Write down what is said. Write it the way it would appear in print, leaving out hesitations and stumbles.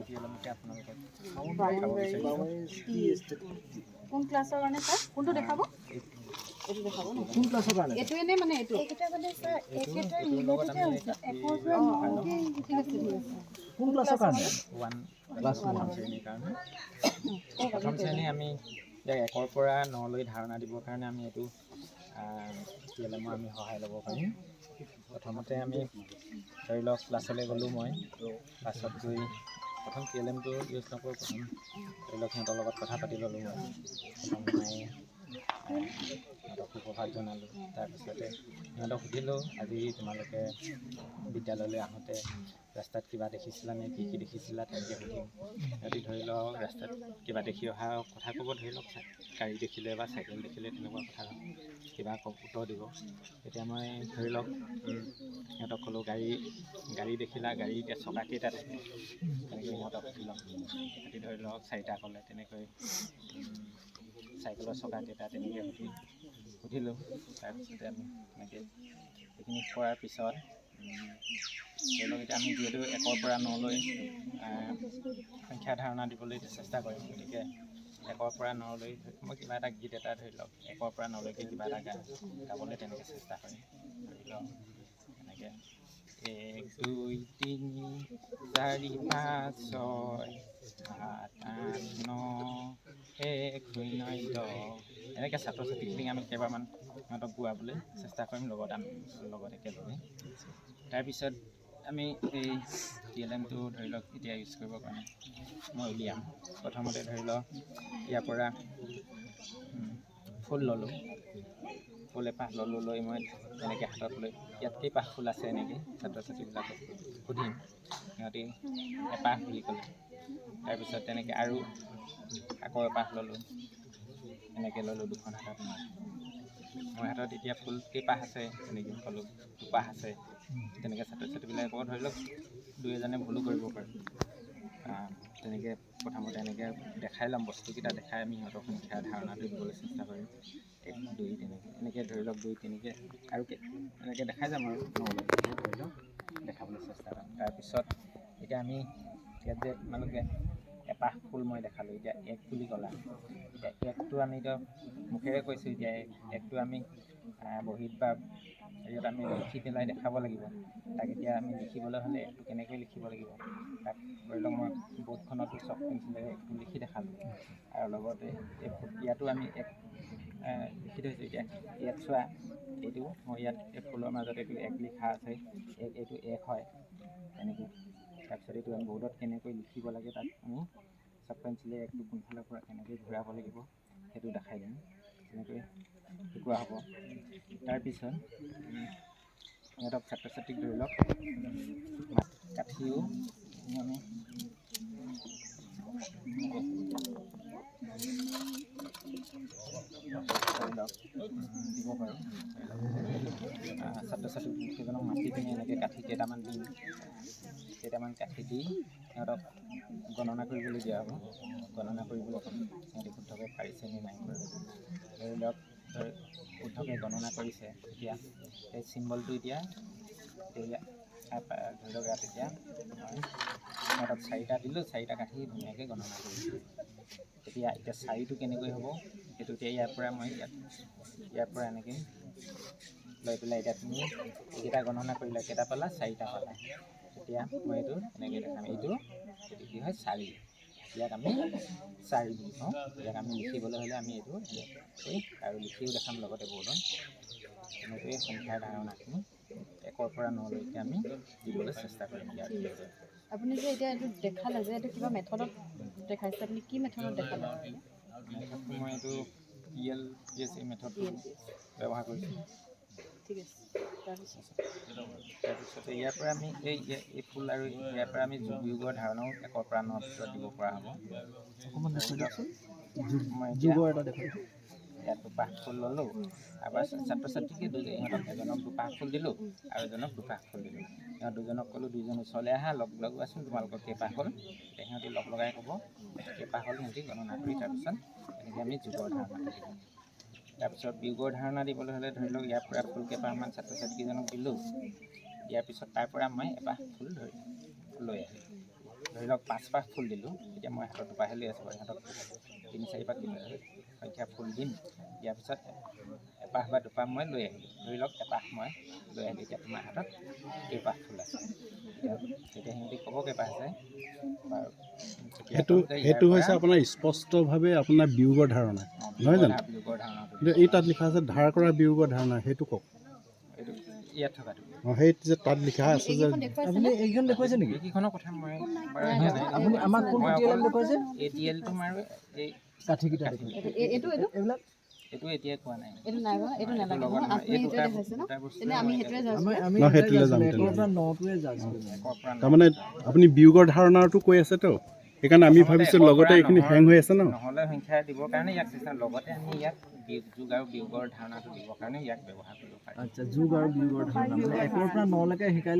টিএলএমকে আপোনালোকে কোন ক্লাছৰ কাৰণে ছাৰ কোনটো দেখাব এইটো দেখাব ন কোন ক্লাছৰ কাৰণে এইটো এনে মানে এইটো এইকেইটা মানে ছাৰ এইকেইটা ৰিলেটেড হৈছে একৰ পৰা নলৈকে ঠিক আছে কোন ক্লাছৰ কাৰণে 1 ক্লাছ 1 শ্ৰেণীৰ কাৰণে প্ৰথম শ্ৰেণী আমি ইয়াক 1 পৰা 9 লৈ ধাৰণা দিবৰ কাৰণে আমি এইটো টিএলএমৰ আমি সহায় ল'ব পাৰিম প্ৰথমতে আমি ধৰি লওক ক্লাছলৈ গ'লোঁ মই ক্লাছত গৈ প্ৰথম টিএলএমটো ইউজ নকৰোঁ প্ৰথম ধৰি লওক সিহঁতৰ লগত কথা পাতি ল'লোঁ মই প্ৰথম মই সিহঁতক সুপ্ৰভাত জনালোঁ তাৰপিছতে সিহঁতক সুধিলোঁ আজি তোমালোকে বিদ্যালয়লৈ আহোঁতে ৰাস্তাত কিবা দেখিছিলানে কি কি দেখিছিলা তেনেকৈ সুধিম সিহঁতি ধৰি লওক ৰাস্তাত কিবা দেখি অহা কথা ক'ব ধৰি লওক গাড়ী দেখিলে বা চাইকেল দেখিলে তেনেকুৱা কথা কিবা উত্তৰ দিব তেতিয়া মই ধৰি লওক সিহঁতক ক'লোঁ গাড়ী দেখিলা গাড়ী এতিয়া চকা কেইটা থাকে তেনেকৈ সিহঁতক সুধি ল'ম সিহঁতি ধৰি লওক 4টা ক'লে তেনেকৈ চাইকেলৰ চকা কেইটা তেনেকৈ সুধিলোঁ তাৰপিছতে আমি তেনেকৈ সেইখিনি কৰাৰ পিছত ধৰি লওক এতিয়া আমি যিহেতু 1 পৰা 9 লৈ সংখ্যা ধাৰণা দিবলৈ চেষ্টা কৰিম গতিকে 1 পৰা 9 লৈ মই কিবা এটা গীত এটা ধৰি লওক 1 পৰা 9 লৈকে কিবা এটা গাবলৈ তেনেকৈ চেষ্টা কৰিম ধৰি লওক এনেকৈ 1 2 3 4 5 6 7 8 9 1 0 10 এনেকৈ ছাত্ৰ ছাত্ৰীখিনিক আমি কেইবাৰমান সিহঁতক গোৱাবলৈ চেষ্টা কৰিম লগত একেলগে তাৰপিছত আমি এই টিএলএমটো ধৰি লওক এতিয়া ইউজ কৰিবৰ কাৰণে মই উলিয়াম প্ৰথমতে ধৰি লওক ইয়াৰ পৰা ফুল ল'লোঁ ফুল এপাহ লৈ মই এনেকৈ হাতত লৈ ইয়াত কেইপাহ ফুল আছে এনেকৈ ছাত্ৰ ছাত্ৰীবিলাকক সুধিম সিহঁতি এপাহ বুলি ক'লে তাৰপিছত তেনেকৈ আৰু আকৌ এপাহ ল'লোঁ এনেকৈ ল'লোঁ দুখন হাতত মোৰ হাতত এতিয়া ফুল কেইপাহ আছে তেনেকৈ ক'লোঁ দুপাহ আছে তেনেকৈ ছাত্ৰ ছাত্ৰীবিলাকে ধৰি লওক 2-এজনে ভুলো কৰিব পাৰে তেনেকৈ প্ৰথমতে এনেকৈ দেখাই ল'ম বস্তুকেইটা দেখাই আমি সিহঁতক সংখ্যা ধাৰণাটো দিবলৈ চেষ্টা কৰিম 1 2 এনেকৈ ধৰি লওক 2 3কৈ আৰু এনেকৈ দেখাই যাম আৰু ধৰি লওক দেখাবলৈ চেষ্টা কৰিম তাৰপিছত এতিয়া আমি ইয়াত যে তোমালোকে এপাহ ফুল মই দেখালোঁ এতিয়া 1 বুলি ক'লা এতিয়া 1টো আমি এতিয়া মুখেৰে কৈছোঁ এতিয়া 1টো আমি বহীত বা হেৰিয়ত আমি লিখি পেলাই দেখাব লাগিব তাক এতিয়া আমি লিখিবলৈ হ'লে 1টো কেনেকৈ লিখিব লাগিব তাক ধৰি লওক মই বৰ্ডখনতো চক পেঞ্চিলেৰে 1টো লিখি দেখালোঁ আৰু লগতে ইয়াতো আমি 1 লিখি থৈছোঁ এতিয়া ইয়াত চোৱা এইটো মই ইয়াত এই ফুলৰ মাজত এইটো 1 লিখা আছে এইটো 1 হয় এনেকৈ তাৰপিছত এইটো আমি বৰ্ডত কেনেকৈ লিখিব লাগে তাক আমি চক পেঞ্চিলে 1টো কোনফালৰ পৰা কেনেকৈ ঘূৰাব লাগিব সেইটো দেখাই দিম তেনেকৈ শিকোৱা হ'ব তাৰপিছত সিহঁতক ছাত্ৰ ছাত্ৰীক ধৰি লওক কাঠিও আমি দিব পাৰোঁ ছাত্ৰ ছাত্ৰীকেইজনক মাতি পিনি এনেকৈ কাঠি কেইটামান দিম কেইটামান কাঠি দি সিহঁতক গণনা কৰিবলৈ দিয়া হ'ব গণনা কৰিবলৈ ক'ম সিহঁতি শুদ্ধকৈ পাৰিছে নে নাই কৰা ধৰি লওক শুদ্ধকৈ গণনা কৰিছে এতিয়া এই চিম্বলটো এতিয়া ধৰি লওক ইয়াত এতিয়া মই সিহঁতক 4টা দিলোঁ 4টা কাঠি ধুনীয়াকৈ গণনা কৰিছোঁ এতিয়া 4টো কেনেকৈ হ'ব সেইটো এতিয়া ইয়াৰ পৰা এনেকৈ লৈ পেলাই এতিয়া তুমি এইকেইটা গণনা কৰিলা কেইটা পালা 4টা পালা এতিয়া মই এইটো এনেকৈ দেখাম এইটো কি হয় 4 ইয়াক আমি 4 বুলি কওঁ ইয়াক আমি লিখিবলৈ হ'লে আমি এইটো এনেকৈ আৰু লিখিও দেখাম লগতে বৰ্ডত এনেকৈয়ে সংখ্যাৰ ধাৰণাখিনি 1 পৰা 9 লৈকে আমি দিবলৈ চেষ্টা কৰিম ইয়াৰ আপুনি যে এতিয়া এইটো দেখালে যে এইটো কিবা মেথডত দেখাইছে আপুনি কি মেথডত দেখালে মেথডটো মই এইটো PLPSA মেথডটো ব্যৱহাৰ কৰিছোঁ ঠিক আছে তাৰপিছতে ইয়াৰ পৰা আমি এই ফুল আৰু ইয়াৰ পৰা আমি যোগৰ ধাৰণাও 1 পৰা 9 ভিতৰত দিব পৰা হ'ব মই ইয়াত দুপাহ ফুল ল'লোঁ আৰু ছাত্ৰ ছাত্ৰীকে ইহঁতক এজনক দুপাহ ফুল দিলোঁ আৰু এজনক দুপাহ ফুল দিলোঁ সিহঁত দুজনক ক'লোঁ 2জন ওচৰলৈ আহা লগোৱাচোন তোমালোকৰ কেইপাহ হ'ল সিহঁতি লগাই ক'ব কেইপাহ হ'ল সিহঁতি গণনা কৰি তাৰপিছত এনেকৈ আমি যোগৰ ধাৰণা দিম তাৰপিছত বিয়োগৰ ধাৰণা দিবলৈ হ'লে ধৰি লওক ইয়াৰ পৰা ফুল কেইপাহমান ছাত্ৰ ছাত্ৰীকেইজনক দিলোঁ দিয়াৰ পিছত তাৰ পৰা মই এপাহ ফুল লৈ আহিলোঁ ধৰি ধৰি লওক 5 পাহ ফুল দিলোঁ, এতিয়া মই হাতত দুপাহে লৈ আছোঁ বাৰু, সিহঁতক 3-4 পাহ সংখ্যা ফুল দিম, দিয়াৰ পিছত এপাহ বা দুপাহ মই লৈ আহিলোঁ, ধৰি লওক এপাহ মই লৈ আহিলোঁ, এতিয়া তোমাৰ হাতত কেইপাহ ফুল আছে, তেতিয়া সিহঁতি ক'ব কেইপাহ আছে বাৰু। সেইটো হৈছে আপোনাৰ স্পষ্টভাৱে আপোনাৰ বিয়োগৰ ধাৰণা, নহয় জানো? বিয়োগৰ ধাৰণাটো কিন্তু এই তাত লিখা আছে ধাৰ কৰা বিয়োগৰ ধাৰণা, সেইটো কওক। এইটো ইয়াত থকাটো সেই যে তাত লিখা আছে যে আপুনি এইখন দেখুৱাইছে নেকি? এইকেইখনৰ কথা মই আপুনি আমাক কোনটো টিএলএম দেখুৱাইছে? ATL-টো মাৰো, এই কাঠিকেইটা এইটো এইবিলাক এইটো এতিয়া কোৱা নাই, এইটো নাই বাৰু, এইটো নালাগে লগত নহয়, নহয়, আপুনি এই সেইটোৱে দুটা দেখাইছে ন? বস্তু তেনে আমি সেইটোৱে যাম। আমি ন, সেইটোলৈ যাম 1 তেনেহ'লে। পৰা 9টোৱে যাম। একৰ পৰা তাৰমানে আপুনি বিয়োগৰ ধাৰণাটো কৈ আছেতো, সেইকাৰণে আমি ভাবিছোঁ লগতে এইখিনি হেং হৈ আছে ন। নহ'লে সংখ্যা দিবৰ কাৰণে ইয়াক লগতে আমি ইয়াক যোগ আৰু বিয়োগৰ ধাৰণাটো দিবৰ কাৰণে ইয়াক ব্যৱহাৰ কৰিব পাৰিম। আচ্ছা, যোগ আৰু বিয়োগৰ ধাৰণা মানে 1 পৰা 9লৈকে শিকাই